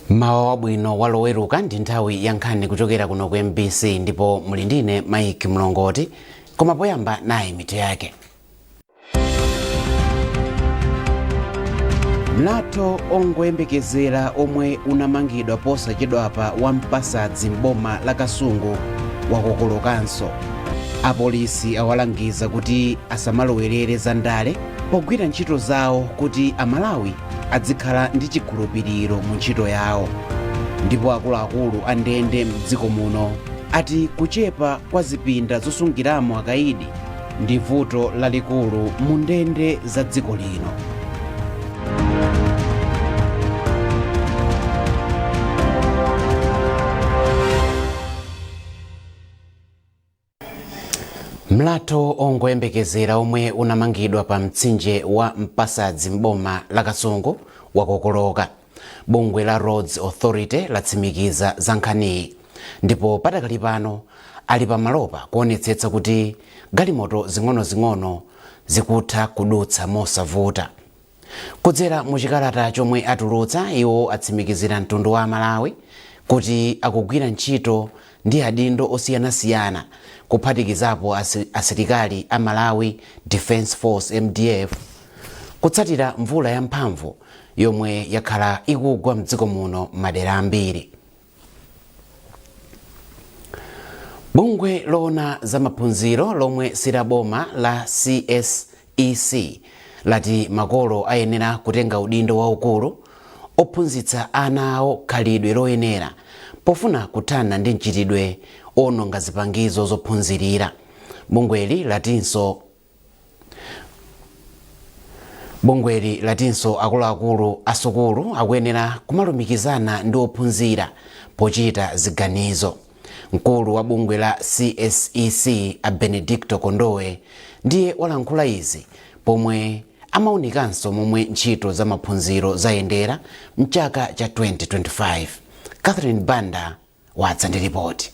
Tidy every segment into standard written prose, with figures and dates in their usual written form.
Mawa wabwino waloweruka ndi nthawi ya nkhani kuchokera kuno ku MBC ndipo muli ndine Mike Mlongoti, koma poyamba nayi mitu yake. Mlatho ongoyembekezera omwe unamangidwa posachedwapa wa Mpasadzi m'boma la Kasungu wakokolokanso. Apolisi awalangiza kuti asamalowerere za ndale pogwira ntchito zawo kuti Amalawi adzikhala ndi chikhulupiriro mu ntchito yawo. Ndipo akuluakulu a ndende m'dziko muno ati kuchepa kwa zipinda zosungiramo akaidi ndi vuto lalikulu mu ndende za dziko lino. Mlatho ongoyembekezera omwe unamangidwa pa mtsinje wa Mpasadzi m'boma la Kasungu wakokoloka. Bungwe la Roads Authority latsimikiza za nkhaniyi, ndipo patakali pano ali pamalopa kuonetsetsa kuti galimoto zing'onozing'ono zikutha kudutsa mosavuta. Kudzera mu chikalata chomwe atulutsa, iwo atsimikizira mtundu wa Amalawi kuti akugwira ntchito ndi adindo osiyanasiyana kuphatikizapo asilikali a Malawi Defence Force MDF kutsatira mvula yamphamvu yomwe yakhala ikugwa mdziko muno madera ambiri. Bungwe loona za maphunziro lomwe silaboma la CSEC lati makolo ayenera kutenga udindo waukulu ophunzitsa ana awo khalidwe loyenera pofuna kuthana ndi mchitidwe ononga zipangizo zophunzirira. Bungweli latinso akuluakulu asukulu akuyenera kumalumikizana ndi ophunzira pochita ziganizo. Mkulu wa bungwe la CSEC a Benedicto Kondowe ndiye walankhula izi pomwe amaunikanso momwe ntchito za maphunziro zayendera mchaka cha 2025. Catherine Banda watsa ndi ripoti.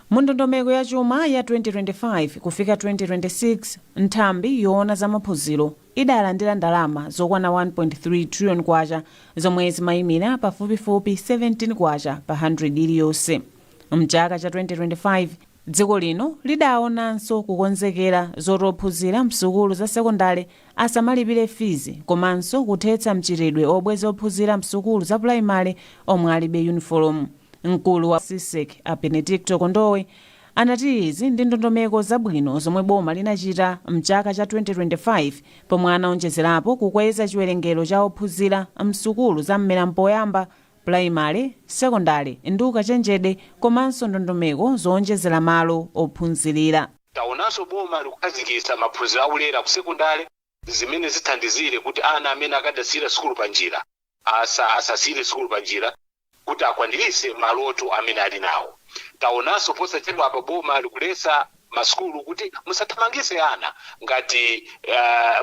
Mundondomeko ya chuma ya 2025 kufika 2026, nthambi yoona za maphunziro idalandira ndalama zokwana 1.3 trillion kwacha zomwe zimayimira pafupifupi 17 kwacha pa 100 iliyonse. Mchaka cha 2025 dziko lino lidaonanso kukonzekera zophunzira msukulu za sekondari asamalipire fizi komanso kuthetsa mchitidwe obweza ophunzira msukulu za primary omwe alibe uniform. Mkulu wa CSEC a Benedicto Kondowe anati izi ndi ndondomeko zabwino zomwe boma linachita mchaka cha 2025 pomwe anaonjezerapo kukweza chiwerengero cha ophunzira msukulu za mmera mpoyamba, primary, sekondari ndi ukachenjede komanso ndondomeko zoonjezera malo ophunzirira. Taonanso boma likukhazikitsa maphunziro aulere ku sekondari zimene zithandizire kuti ana amene akadasira sukulu panjira asasire sukulu panjira kuti akwaniritse maloto amene ali nawo. Taonanso posachedwa apa boma likulesa masukulu kuti musathamangise ana ngati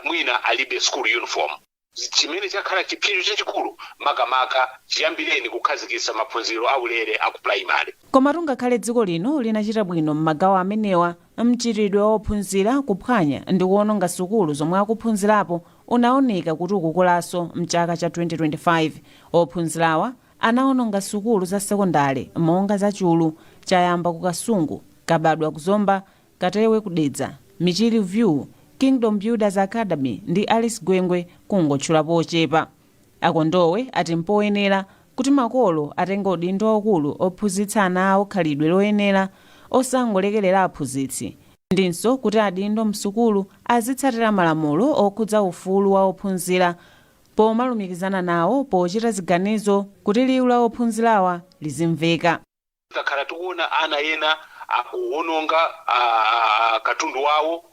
mwina alibe school uniform. Chimene chakhala chipinjo chachikulu makamaka chiyambireni kukhazikitsa maphunziro aulere aku primary. Koma ngakhale dziko lino linachita bwino m'magawo amenewa, mchitidwe wa ophunzira kuphwanya ndi kuononga sukulu zomwe akuphunzirapo unaoneka kuti ukukulanso mchaka cha 2025. Ophunzirawa anaononga sukulu za sekondari monga za Chulu, Chayamba ku Kasungu, Kabadwa ku Zomba, Katewe ku Dedza, Michiri View, Kingdom Builders Academy ndi Alice Gwengwe kungotchulapo ochepa. Akondowe ati mpoyenera kuti makolo atenga udindo waukulu ophunzitsa ana awo khalidwe loyenera osangolekerera aphunzitsi, ndinso kuti adindo msukulu azitsatira malamulo okhudza ufulu wa ophunzira pomalumikizana nawo pochita ziganizo kuti liwu la ophunzirawa lizimveka. Takhala tikuona ana ena akuononga katundu wawo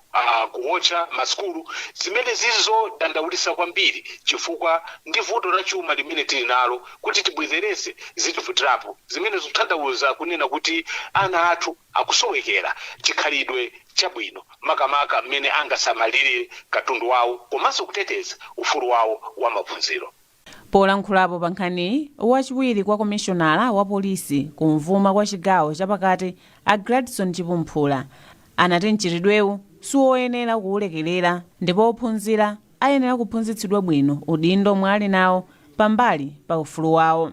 kuwotcha masukulu, zimene zizo dandaulisa kwambiri chifukwa ndi vuto la chuma limene tili nalo kuti tibwezerese zitivutirapo zimene zikuthandauza kunena kuti ana athu akusowekera chikhalidwe chabwino makamaka mmene angasamalire katundu wawo komanso kuteteza ufulu wawo wa maphunziro. Polankhulapo pa nkhaniyi, wachiwiri kwa komishonala wa polisi kumvuma kwa chigawo chapakati a Gladson Chipumphula anati mchitidwewu siwoyenera kuulekerera ndipo ophunzira ayenera kuphunzitsidwa bwino udindo omwe ali nawo pambali pa ufulu wawo.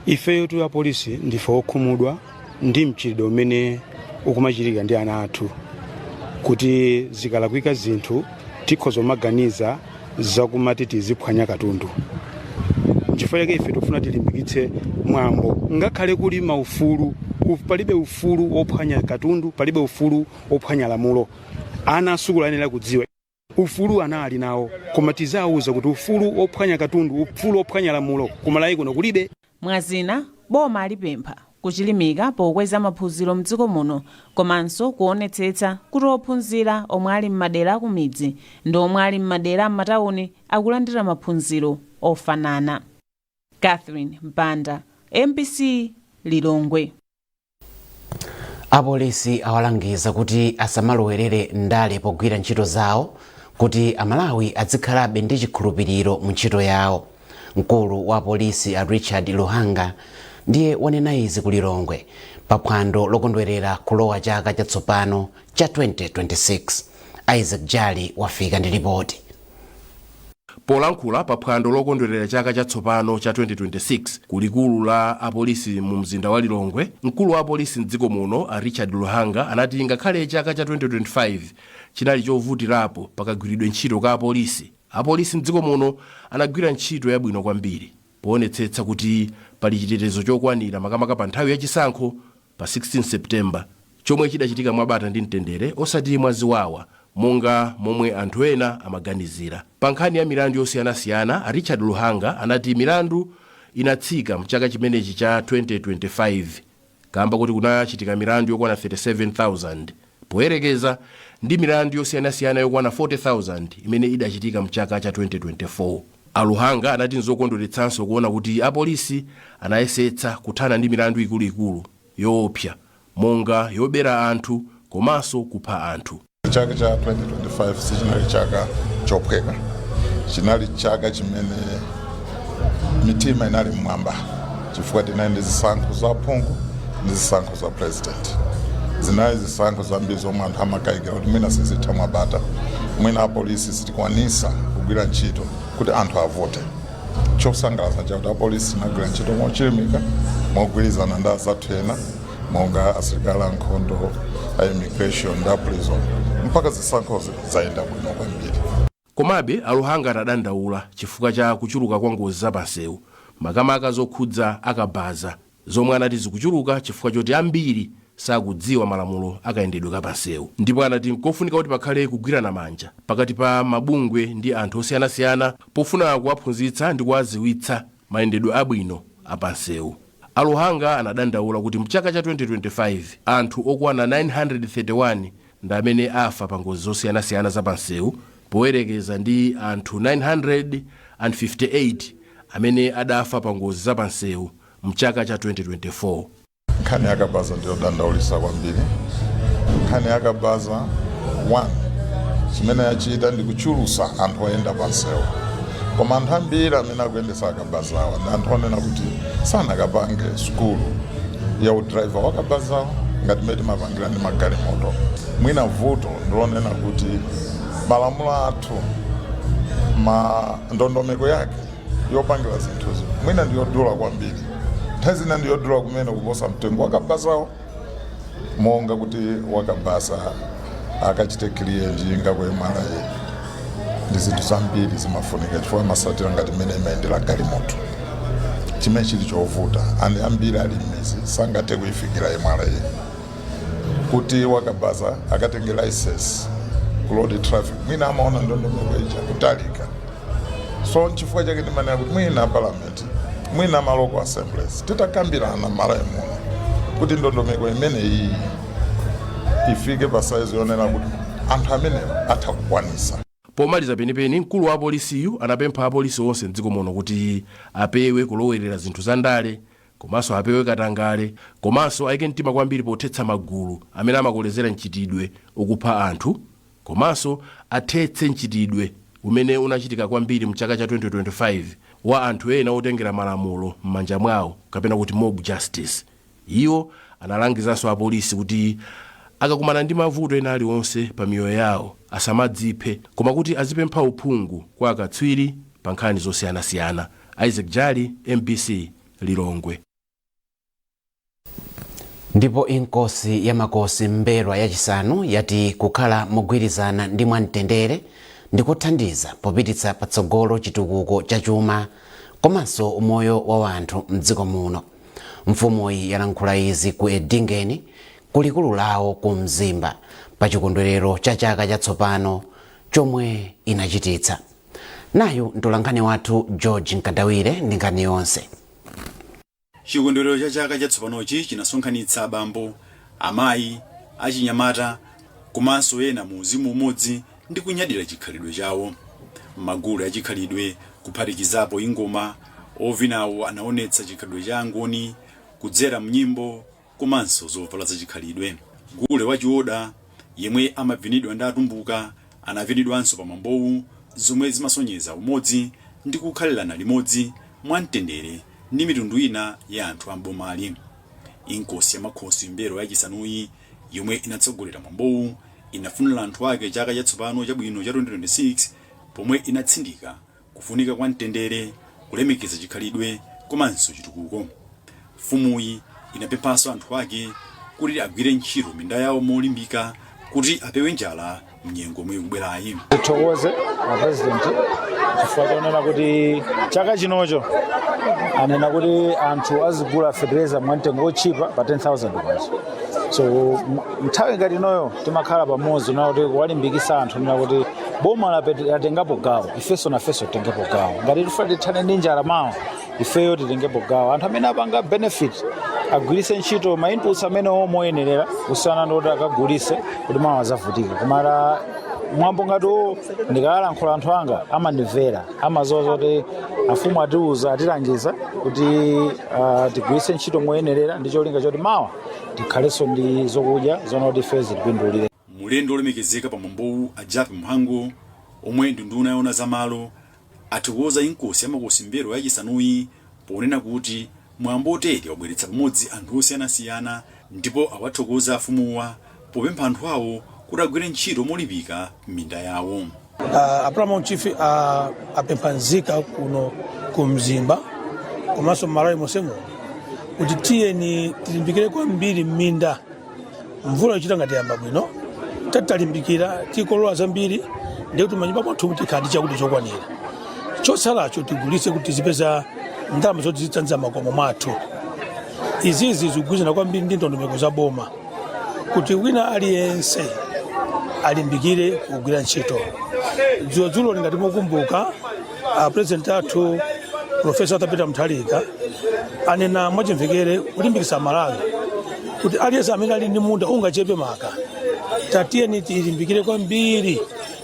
Ifeyo tu ya polisi ndife okhumudwa ndi mchitidwe umene ukumachitika ndi ana athu, kuti zikalakwika zinthu tikhoza kumaganiza zakumati tiziphwanya katundu. Chifukwa chake ife tikufuna tilimbikitse mwambo, ngakhale kuli maufulu, palibe ufulu ophwanya katundu, palibe ufulu ophwanya lamulo. Ana asukulu ayenera kudziwa ufulu ana ali nawo, koma tizawuza kuti ufulu ophwanya katundu, ufulu ophwanya lamulo kumalayi kuno kulibe. Mwazina boma alipempha kuchilimika pokweza maphunziro mdziko muno, komanso kuonetsetsa kuti ophunzira omwe ali m'madera akumidzi ndi omwe ali m'madera m'matawuni akulandira maphunziro ofanana. Catherine Mpanda, MPC Lilongwe. Apolisi awalangiza kuti asamalowerere ndale pogwira ntchito zawo, kuti Amalawi azikhalabe ndi chikhulupiriro mu ntchito yawo. Mkulu wa polisi a Richard Luhanga ndiye wanena izi ku Lilongwe pa phwando lokondwerera kulowa chaka chatsopano cha 2026. Isaac Jali wafika ndi ripoti. Polankhula pa phwando lokondwerera chaka chatsopano cha 2026 kulikulu la apolisi mu mzinda wa Lilongwe, mkulu wa apolisi mdziko muno a Richard Luhanga anati ngakhale chaka cha 2025 chinali chovutirapo pakagwiridwe ntchito ka apolisi mdziko muno anagwira ntchito yabwino kwambiri poonetsetsa kuti pali chitetezo chokwanira makamaka pa nthawi ya chisankho pa 16 September, chomwe chidachitika mwabata ndi mtendere osati mwaziwawa monga momwe anthu ena amaganizira. Pa nkhani ya milandu yosiyanasiyana, Richard Luhanga anati milandu inatsika mchaka chimenechi cha 2025 kamba kuti kunachitika milandu yokwana 37,000 poyerekeza ndi milandu yosiyanasiyana yokwana 40,000 imene idachitika mchaka cha 2024. Luhanga anati nzokondweretsanso kuona kuti apolisi anayesetsa kuthana ndi milandu ikuluikulu yoopsa monga yobera anthu komanso kupha anthu. Chaka cha 2025 sichinali chaka chophweka, chinali chaka chimene mitima inali mmwamba chifukwa tinali ndi zisankho za phungu ndi zisankho za president. Zinali zisankho zambiri zomwe anthu amakayikira kuti mwina sizitha mwabata, mwina apolisi sitikwanisa kugwira ntchito kuti anthu avote. Chosangalatsa chakuti apolisi inagwira ntchito mochilimika mogwirizana ndi azathu ena monga asilikali ankhondo, immigration ndi prison, mpaka zisankho zayenda bwino kwambiri. Komabe Luhanga anadandaula chifukwa cha kuchuluka kwa ngozi zapansewu makamaka zokhudza akabaza, zomwe anati zikuchuluka chifukwa choti ambiri sakudziwa malamulo akayendedwe kapansewu. Ndipo anati nkofunika kuti pakhale kugwirana manja pakati pa mabungwe ndi anthu osiyanasiyana pofuna kuwaphunzitsa ndi kuwaziwitsa mayendedwe abwino apansewu. Luhanga anadandaula kuti mchaka cha 2025 anthu okwana 931 ndi amene afa pa ngozi zosiyanasiyana zapansewu poyerekeza ndi anthu 958 amene adafa pa ngozi zapansewu mchaka cha 2024. Nkhani yakabaza ndiyo dandaulisa kwambiri. Nkhani yakabaza 1 chimene yachita ndi kuchulusa anthu oyenda pansewu, koma anthu ambiri amene akuyendesa akabazawa ndi anthu onena kuti sanakapange sukulu ya udriver wakabazawa ngati mmene timapangira ndi magalimoto. Mwina vuto ndilonena kuti malamulo athu ndondomeko yake yopangira zinthuzi mwina ndiyodula kwambiri, nthawi zina ndiyodula kumene kuposa mtengo wakabazawo, monga kuti wakabaza akachite clear njinga kwa MRA ndi zinthu zambiri zimafunika chifukwa masatira ngati mmene imayendera galimoto. Chimene chili chovuta ani ambiri ali m'mizi sangathe kuyifikira MRA kuti wakabaza akatenge license kuload traffic, mwina amaona ndondomeko ija kutalika. So chifukwa chake ndimanena kuti mwina parliament, mwina maloko assemblies titakambirana mara muno kuti ndondomeko imene iyi ifike pa size yonena kuti anthu amene atakukwanisa. Pomaliza penipeni, mkulu wa apolisiyu anapempha apolisi onse mdziko muno kuti apewe kulowerera zinthu za ndale, komanso apewe katangale, komanso ayike mtima kwambiri pothetsa magulu amene amakolezera mchitidwe ukupha anthu, komanso athetse mchitidwe umene unachitika kwambiri mchaka cha 2025 wa anthu ena otengera malamulo m'manja mwawo kapena kuti mob justice. Iwo analangizanso apolisi kuti akakumana ndi mavuto ena aliwonse pa miyoyo yawo asamadziphe, koma kuti azipempha uphungu kwa akatswiri pa nkhani zosiyanasiyana. Isaac Jali, MBC Lilongwe. Ndipo inkosi ya makosi Mberwa yachisanu yati kukhala mogwirizana ndi mwamtendere ndi kuthandiza popititsa patsogolo chitukuko cha chuma komanso umoyo wa wanthu mdziko muno. Mfumuyi yalankhula izi ku Edingeni kulikulu lawo ku Mzimba pa chikondwerero cha chaka chatsopano chomwe inachititsa. Nayu mtolankhani wathu George Nkandawire ndi nkhani yonse. Chikondwerero cha chaka chatsopanochi chinasonkhanitsa abambo, amayi, achinyamata komanso ena mu uzimu umodzi ndi kunyadira chikhalidwe chawo. Magulu achikhalidwe kuphatikizapo ingoma, ovinawo anaonetsa chikhalidwe cha angoni kudzera mnyimbo komanso zovala za chikhalidwe. Gule wachioda yemwe amavinidwa ndi atumbuka anavinidwanso pa mambowu zomwe zimasonyeza umodzi ndi kukhalirana limodzi mwamtendere ndi mitundu ina ya anthu ambomali. Inkosi ya makhosi Mberwa yachisanuyi yomwe inatsogolera mambowu inafunira anthu ake chaka chatsopano chabwino cha 2026 pomwe inatsindika kufunika kwa mtendere, kulemekeza chikhalidwe komanso chitukuko. Mfumuyi inapemphanso anthu ake kuti agwire ntchito minda yawo molimbika kuti apewe njala mnyengo omwe ikubwerayi. Tithokoze na president chifukwa chaonera kuti chaka chinocho anena kuti anthu azigula fertilizer mwamtengo ochipa pa 10,000 kwacha. So nthawi ngati inoyo timakhala pamodzi na kuti kuwalimbikitsa anthu na kuti boma latengapo gawo, ifenso nafenso tengepo gawo. Ngati tifuna tithane ndi njala mawa, ifeyo titengepo gawo. Anthu amene apanga benefit agwiritse ntchito ma inputs amene omoyenerera kusiyana ndi kuti akagulitse kuti mawa azavutika. Komala mwambo ngati ndikalankhula anthu anga amandimvera, amazoza kuti afumu atiuza atilangiza kuti tigwiritse ntchito moyenerera ndi cholinga choti mawa tikhalenso ndi zokudya zona kuti ife zitipindulire. Mulendo olemekezeka pa mambowu a Japi Mhango omwe ndi nduna yoona za malo atikuoza inkosi ya makosi Mberwa yachisanuyi ponena kuti mwambo otere wabweretsa pamodzi anthu osiyanasiyana ndipo awathokoza afumuwa popempha anthu awo kuti agwire ntchito molimbika m'minda yawo. Paramount Chief apempha nzika kuno ku Mzimba komanso Malawi mosemo kuti tiyeni tilimbikire kwambiri m'minda. Mvula ichita ngati yamba bwino tatalimbikira tikolola zambiri ndiye kuti manyumba mwathu tikhadi chakuti chokwanira. Chosalacho tigulitse kuti zipeza ndalama zoti zitsanza makomo mwathu. Izizi zikugwirizana kwambiri ndi ndondomeko za boma kuti wina aliyense alimbikire kugwira ntchito. Dzulo ngati mukumbuka president athu Professor Peter Mutharika anena mwachimvekere kulimbikitsa Malawi kuti aliyense amene ali ndi munda ungachepe maka. Tatiyeni tilimbikire kwambiri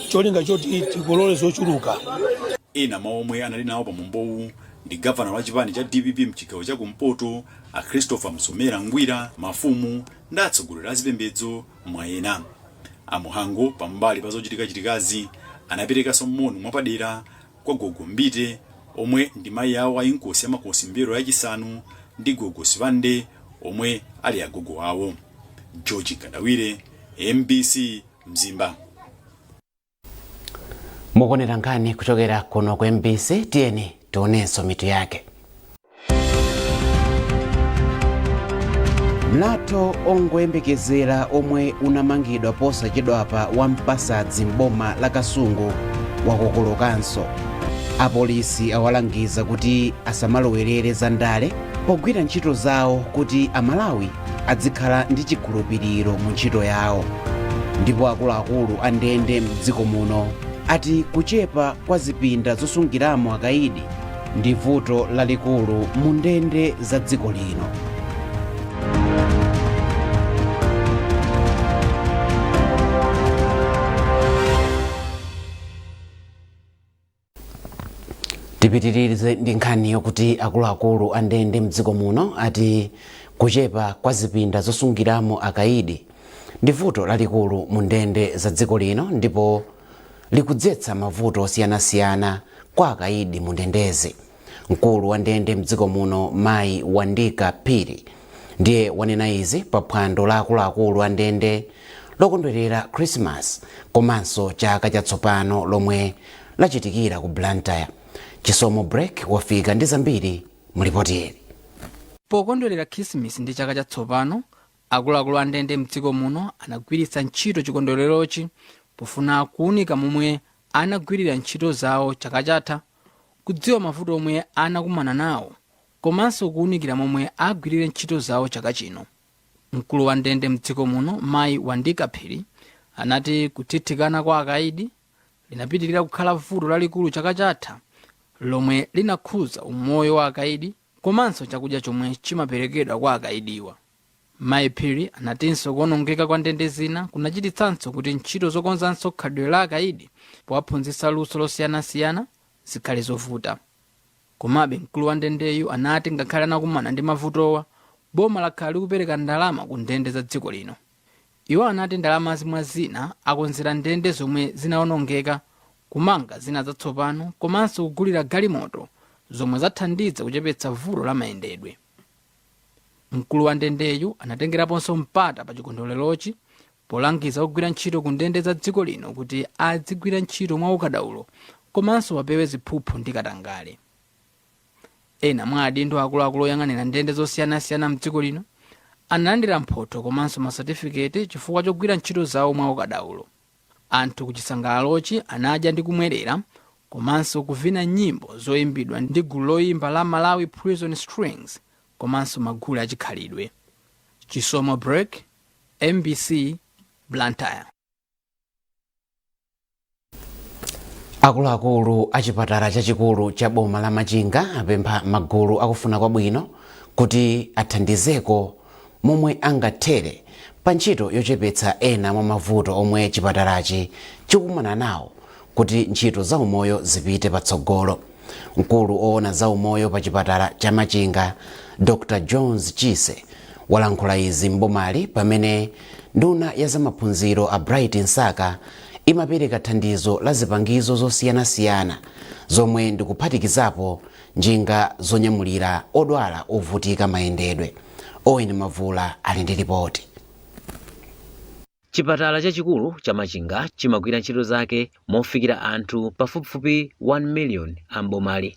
cholinga choti tikolole zochuluka. Ena omwe anali nawo pa mambowu ndi gavana wa chipani cha DPP mchigawo cha kumpoto a Christopher Msomera Ngwira, mafumu ndi atsogoleri a zipembedzo mwa ena. Amuhango pambali pa zochitikachitikazi anaperekanso moni mwapadera kwa Gogo Mbite omwe ndi mayi awo a inkosi ya makosi Mberwa yachisanu ndi Gogo Sivande omwe ali agogo awo. George Nkandawire, MBC Mzimba. Mukonera nkhani kuchokera kuno ku MBC, tiyeni tionenso mitu yake. Mlatho ongoyembekezera omwe unamangidwa posachedwapa wa Mpasadzi m'boma la Kasungu wakokolokanso. Apolisi awalangiza kuti asamalowerere za ndale pogwira ntchito zawo kuti Amalawi adzikhala ndi chikhulupiriro mu ntchito yawo. Ndipo akuluakulu a ndende m'dziko muno ati kuchepa kwa zipinda zosungiramo akaidi ndi vuto lalikulu mu ndende za dziko lino. Tipitirize ndi nkhani yokuti akuluakulu a ndende m'dziko muno ati kuchepa kwa zipinda zosungiramo akaidi ndi vuto lalikulu mu ndende za dziko lino ndipo likudzetsa mavuto osiyanasiyana kwa akaidi mu ndendezi. Mkulu wa ndende m'dziko muno Mayi Wandika Phiri ndiye wanena izi pa phwando la akuluakulu a ndende lokondwerera Christmas komanso chaka chatsopano lomwe lachitikira ku Blantyre. Chisomo Break wafika ndi zambiri mulipoteri. Pokondwerera Christmas ndi chaka chatsopano, akuluakulu a ndende mdziko muno anagwiritsa ntchito chikondwererochi pofuna kuunika momwe anagwirira ntchito zawo chaka chatha, kudziwa mavuto omwe anakumana nawo, komanso kuunikira momwe agwirire ntchito zawo chaka chino. Mkulu wa ndende mdziko muno Mayi Wandika Phiri anati kuthithikana kwa akaidi linapitirira kukhala vuto lalikulu chaka chatha, lomwe linakhuza umoyo wa akaidi komanso chakudya chomwe chimaperekedwa kwa akaidiwa. Mayi Phiri anatinso kuonongeka kwa ndende zina kunachititsanso kuti ntchito zokonzanso khalidwe la akaidi powaphunzitsa luso losiyanasiyana zikhale zovuta. Komabe mkulu wa ndendeyu anati ngakhale anakumana ndi mavutowa, boma lakhala likupereka ndalama ku ndende za dziko lino. Iwo anati ndalama zimwe zina akonzera ndende zomwe zinaonongeka, kumanga zina zatsopano, komanso kugulira galimoto zomwe zathandiza kuchepetsa vuto la mayendedwe. Mkulu wa ndendeyu anatengeraponso mpata pa chikondwererochi polangiza ogwira ntchito ku ndende za dziko lino kuti adzigwira ntchito mwa ukadaulo komanso wapewe ziphuphu ndi katangale. Ena mwa adindo akuluakulu oyang'anira ndende zosiyanasiyana mdziko lino analandira mphotho komanso masatifiketi chifukwa chogwira ntchito zawo mwa ukadaulo. Anthu ku chisangalalochi anadya ndi kumwerera komanso kuvina nyimbo zoyimbidwa ndi gulu loyimba la Malawi Prison Strings komanso magulu achikhalidwe. Chisomo Break, MBC, Blantyre. Akuluakulu a chipatala chachikulu cha boma la Machinga apempha magulu akufuna kwabwino kuti athandizeko momwe angathere pa ntchito yochepetsa ena mwa mavuto omwe chipatalachi chikukumana nawo kuti ntchito za umoyo zipite patsogolo. Mkulu oona za umoyo pa chipatala cha Machinga Dr. Jones Chise walankhula izi mbomali pamene nduna ya zamaphunziro a Bright Nsaka imapereka thandizo la zipangizo zosiyanasiyana zomwe ndikuphatikizapo njinga zonyamulira odwala ovutika mayendedwe. Owen Mavula ali ndi ripoti. Chipatala chachikulu cha Machinga chimagwira ntchito zake mofikira anthu pafupifupi 1 million ambomali.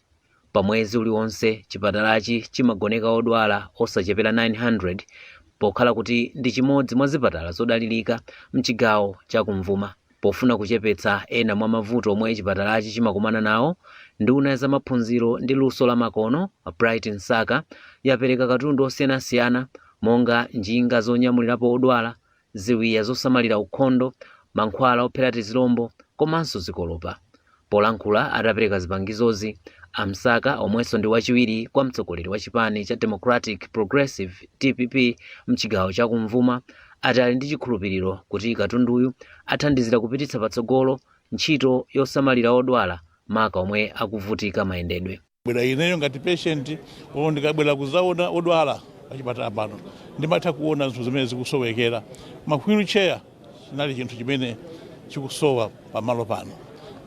Pa mwezi uliwonse chipatalachi chimagoneka odwala osachepera 900 pokhala kuti ndi chimodzi mwa zipatala zodalirika mchigawo cha Kumvuma. Pofuna kuchepetsa ena mwa mavuto omwe chipatalachi chimakumana nawo, nduna ya zamaphunziro ndi luso la makono Bright Nsaka yapereka katundu osiyanasiyana monga njinga zonyamulirapo odwala, ziwiya zosamalira ukhondo, mankhwala ophera tizilombo komanso zikolopa. Polankhula atapereka zipangizozi, Amsaka omwenso ndi wachiwiri kwa mtsogoleri wa chipani cha Democratic Progressive DPP mchigawo cha Kumvuma ati ali ndi chikhulupiriro kuti katunduyu athandizira kupititsa patsogolo ntchito yosamalira odwala maka omwe akuvutika mayendedwe. Bwera ineyo ngati patient ndikabwera kuzaona odwala pachipatala pano ndimatha kuona zinthu zimene zikusowekera. Ma-wheelchair chinali chinthu chimene chikusowa pamalo pano.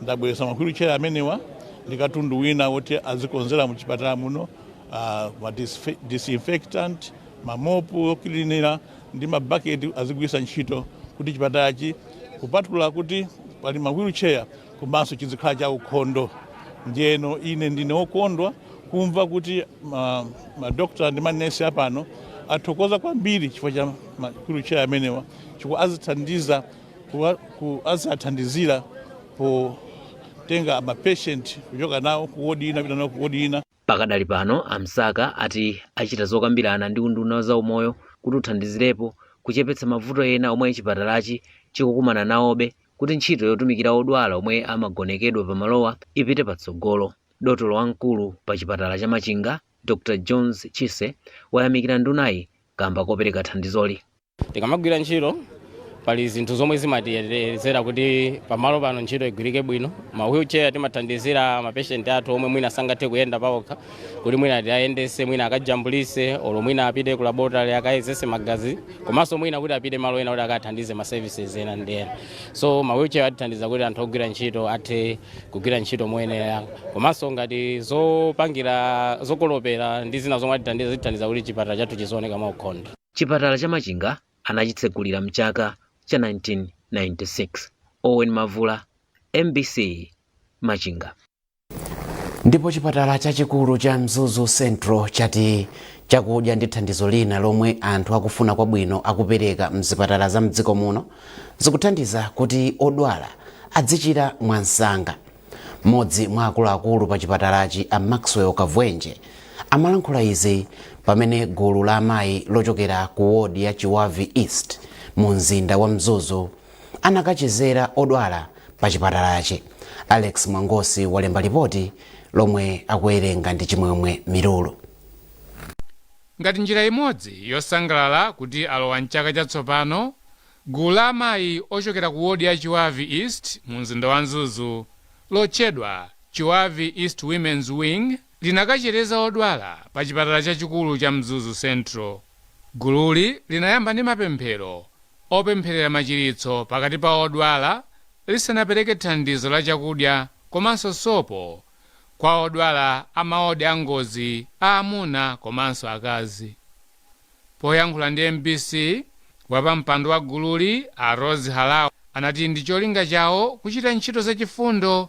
Ndabweretsa ma-wheelchair amenewa ndi katundu wina woti azikonzera muchipatala muno, disinfectant, mamopu oklinira ndi mabaketi azigwisa ntchito kuti chipatalachi kupatula kuti pali ma-wheelchair komanso chizikhala cha ukhondo. Ndiyeno ine ndine wokondwa kumva kuti madokta ndi manesi apano athokoza kwambiri chifukwa cha ma-wheelchair amenewa chifukwa azithandizira potenga mapatient kuchoka nawo ku wodi ina pita nawo ku wodi ina. Pakadali pano Amsaka ati achita zokambirana ndi unduna za umoyo kuti uthandizirepo kuchepetsa mavuto ena omwe chipatalachi chikukumana nawobe kuti ntchito yotumikira odwala omwe amagonekedwa pamalowa ipite patsogolo. Dotolo wamkulu pa chipatala cha Machinga Dr. Jones Chise wayamikira ndunayi kamba kopereka thandizoli. Tikamagwira ntchito pali zinthu zomwe zimatiyerezera kuti pamalo pano ntchito igwirike bwino. Ma-wheelchair timathandizira mapatient athu omwe mwina sangathe kuyenda pawokha kuti mwina ayendese, mwina akajambulise, olo mwina apite ku laboratory akayezese magazi, komanso mwina kuti apite malo ena kuti akathandize ma services ena ndi ena. So ma-wheelchair atithandiza kuti anthu ogwira ntchito athe kugwira ntchito moyenera, komanso ngati zopangira zokolopera ndi zina zomwe zithandiza kuti chipatala chathu chizooneka mwaukhondo. Chipatala cha Machinga anachitsegulira mchaka cha 1996. Owen Mavula, MBC, Machinga. Ndipo chipatala chachikulu cha Mzuzu Central chati chakudya ndi thandizo lina lomwe anthu akufuna kwabwino akupereka mzipatala za mdziko muno zikuthandiza kuti odwala adzichira mwansanga. Mmodzi mwa akuluakulu pa chipatalachi a Maxwell Kavwenje amalankhula izi pamene gulu la amayi lochokera ku wodi ya Chiwavi East mu mzinda wa Mzuzu anakachezera odwala pa chipatalachi. Alex Mwangosi walemba ripoti lomwe akuwerenga ndi Chimwemwe Milulu. Ngati njira imodzi yosangalala kuti alowa mchaka chatsopano, gulu la amayi ochokera ku wodi ya Chiwavi East mu mzinda wa Mzuzu lotchedwa Chiwavi East Women's Wing linakachereza odwala pa chipatala chachikulu cha Mzuzu Central. Gululi linayamba ndi mapemphero opempherera machiritso pakati pa odwala lisanapereke thandizo la chakudya komanso sopo kwa odwala amaodi a ngozi aamuna komanso akazi. Poyankhula ndi MBC, wapampando wa gululi a Rose Halawa anati ndi cholinga chawo kuchita ntchito zachifundo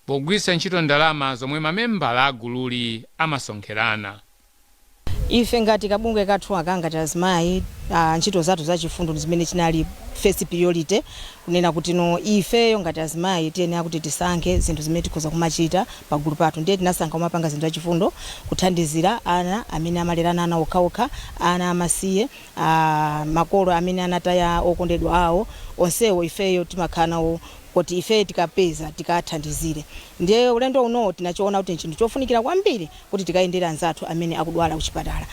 pogwiritsa ntchito ndalama zomwe mamembala a gululi amasonkherana. Ife ngati kabungwe kathu ngati azimayi ntchito zathu zachifundo zimene chinali first priority kunena kuti no ifeyo ngati azimayi tiyenera kuti tisankhe zinthu zimene tikhoza kumachita pa gulu pathu. Ndiye tinasankha kumapanga zinthu zachifundo kuthandizira ana amene amalerana ana okhaokha, ana amasiye, makolo amene anataya okondedwa awo, onsewo ifeyo timakhala nawo kuti ife tikapeza tikathandizire. Ndiye ulendo uno tinachoona kuti chinthu chofunikira kwambiri kuti tikayendera anzathu amene akudwala kuchipatala.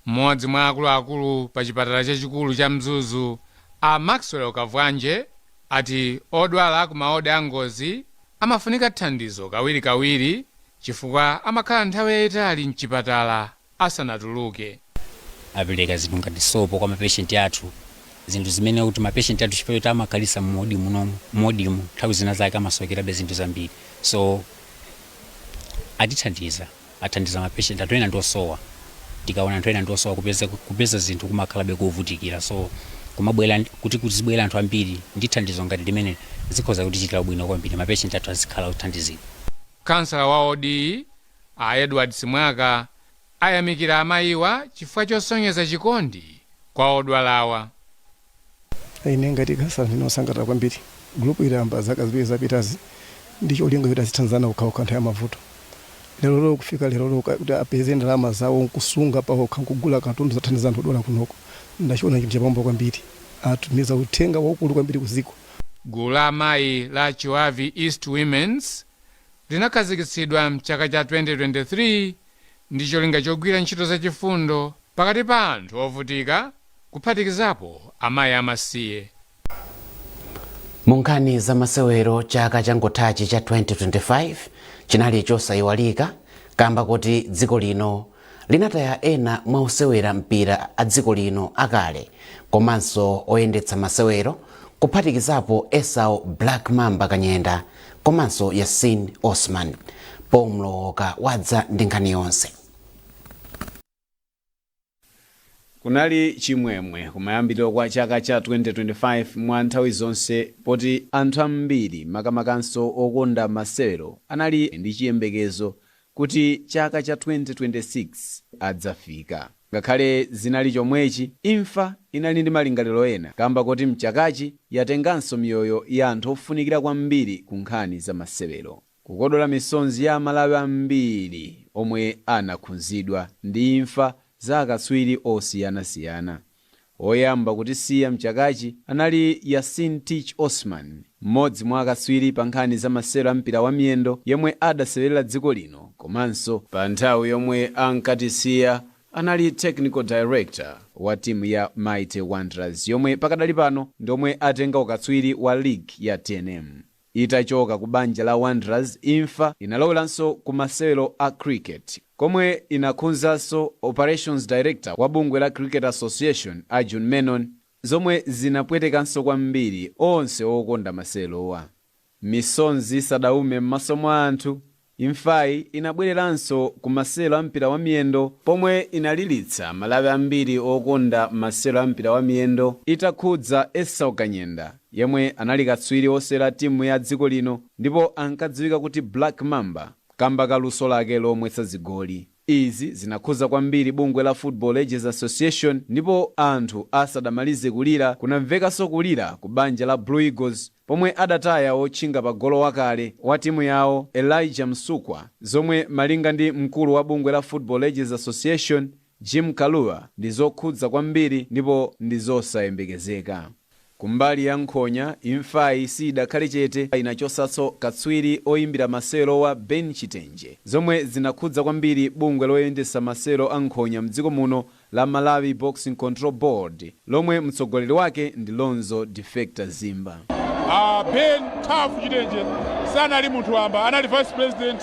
Mmodzi mwa akuluakulu pa chipatala chachikulu cha Mzuzu a Maxwell Kavwenje ati odwala ku maodi a ngozi amafunika thandizo kawirikawiri chifukwa amakhala nthawi yayitali mchipatala asanatuluke. Apereka zinthu ngati sopo kwa mapeshenti athu, zinthu zimene kuti mapeshenti athu chifukwa amakhalisa mmodimu nthawi zina zake amasokerabe zinthu zambiri. So athandiza mapeshenti athu ena ndiosowa. Tikaona anthu ena ndiosowa kupeza zinthu kumakhalabe kuvutikira. So kumabwera kuti kuzibwera anthu ambiri ndi thandizo ngati limene zikhoza kutichitira bwino kwambiri mapeshenti athu azikhala kuthandizira. Kansala wa ODI a Edward Simwaka ayamikira amayiwa chifukwa chosonyeza chikondi kwa odwalawa. Ine ngati kansala ndinosangalala kwambiri. Group ilamba zaka ziwiri zapitazi ndi cholinga kuti azithandizana okhaokha nthawi ya mavuto. Lero kufika lero kuti apeze ndalama zawo nkusunga pawokha nkugula katundu zathandiza anthu odwala kunoko. Ndachiona chinthu chapambo kwambiri. Atumiza uthenga waukulu kwambiri kuziko. Gulu la amayi la Chiwavi East Women's linakhazikitsidwa mchaka cha 2023 ndi cholinga chogwira ntchito zachifundo pakati pa anthu ovutika kuphatikizapo amayi amasiye. Munkhani za masewero chaka changothachi cha 2025 chinali chosayiwalika kamba kuti dziko lino linataya ena mwa osewera mpira a dziko lino akale komanso oyendetsa masewero kuphatikizapo Esau Black Mamba Kanyenda komanso Yasin Osman. Pomloka wadza ndi nkhani yonse. Kunali chimwemwe kumayambiriro kwa chaka cha 2025 mwa nthawi zonse poti anthu ambiri makamakanso okonda masewero anali ndi chiyembekezo kuti chaka cha 2026 adzafika. Ngakhale zinali chomwechi, imfa inali ndi malingaliro ena kamba kuti mchakachi yatenganso miyoyo ya anthu ofunikira kwambiri ku nkhani za masewero. Kukodola misonzi ya Malawi ambiri omwe anakhunzidwa ndi imfa za akatswiri osiyanasiyana. Oyamba kutisiya mchakachi anali Yasin Teach Osman, mmodzi mwa akatswiri pa nkhani za masewero ampira wa miyendo yemwe adasewerera dziko lino, komanso pa nthawi yomwe ankatisiya anali technical director wa timu ya Mighty Wanderers yomwe pakadali pano ndomwe atenga ukatswiri wa league ya TNM. Itachoka ku banja la Wanderers, imfa inaloweranso ku masewero a cricket komwe inakhunzanso operations director wa bungwe la Cricket Association a John Menon, zomwe zinapwetekanso kwambiri onse okonda masewerowa. Misonzi sadaume m'maso mwa anthu, imfayi inabwereranso ku masewero ampira wa miyendo pomwe inalilitsa Malawi ambiri okonda masewero ampira wa miyendo itakhudza Esau Kanyenda yemwe anali katswiri osewera timu ya dziko lino ndipo ankadziwika kuti Black Mamba kamba ka luso lake lomwetsa zigoli. Izi zinakhuza kwambiri bungwe la Football Legends Association, ndipo anthu asadamalize kulira kunamvekanso kulira ku banja la Blue Eagles pomwe adataya otchinga pa golo wakale wa timu yawo Elijah Msukwa, zomwe malinga ndi mkulu wa bungwe la Football Legends Association Jim Kalua ndi zokhudza kwambiri ndipo ndi zosayembekezeka. Kumbali ya nkhonya, imfayi sidakhale chete inachotsanso katswiri oyimbira masewero wa Ben Chitenje, zomwe zinakhudza kwambiri bungwe loyendetsa masewero a nkhonya mdziko muno la Malawi Boxing Control Board, lomwe mtsogoleri wake ndi Lonzo Defector Zimba. Ben Tafu Chitenje sanali munthu wamba, anali vice president,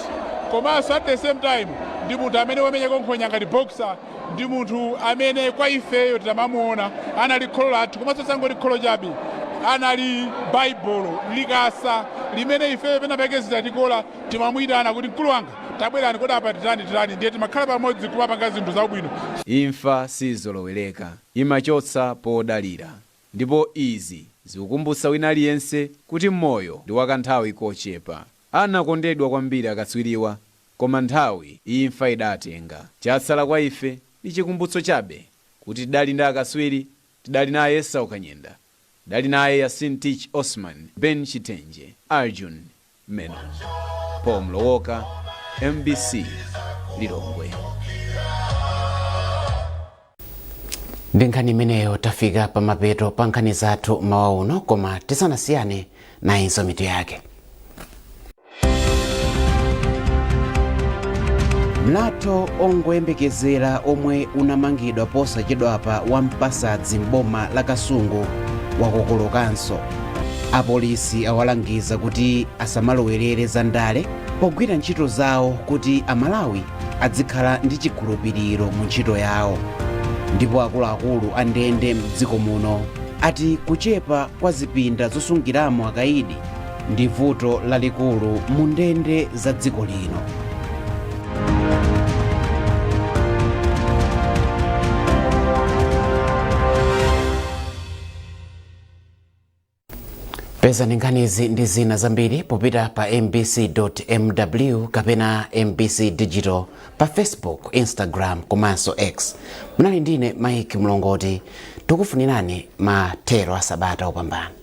komanso at the same time ndi munthu amene wamenyako nkhonya ngati boxer, ndi munthu amene kwa ifeyo tamamuona anali kholo lathu, komanso sangoti kholo chabe, anali baibulo likasa limene ifeyo penapeke tikola timamuyitana kuti mkulu wanga tabwerani kodi apa tirani ndiye timakhala pamodzi kumapanga zinthu zabwino. Imfa sizolowereka, imachotsa podalira, ndipo izi zikukumbutsa wina aliyense kuti moyo ndi wakanthawi kochepa. Anakondedwa kwambiri akatswiriwa, koma nthawi imfa idatenga. Chatsala kwa ife ndi chikumbutso chabe kuti tidali ndi akatswiri, tidali naye Esau Kanyenda, tidali naye Yasin Tich Osman, Ben Chitenje, Arjun Meno. Paul Mlowoka, MBC Lilongwe. Ndi nkhani imeneyo tafika pa mapeto pa nkhani zathu mawa uno, koma tisanasiyane nayinso mitu yake. Mlatho ongoyembekezera omwe unamangidwa posachedwapa wa Mpasadzi m'boma la Kasungu wakokolokanso. Apolisi awalangiza kuti asamalowerere za ndale pogwira ntchito zawo kuti Amalawi adzikhala ndi chikhulupiriro mu ntchito yawo. Ndipo akuluakulu a ndende mdziko muno ati kuchepa kwa zipinda zosungiramo akaidi ndi vuto lalikulu mu ndende za dziko lino. Peza nkhanizi ndi zina zambiri popita pa mbc.mw kapena MBC Digital pa Facebook, Instagram komanso X. Munali ndine Mike Mlongoti, tukufunirani mathero a Sabata opambana.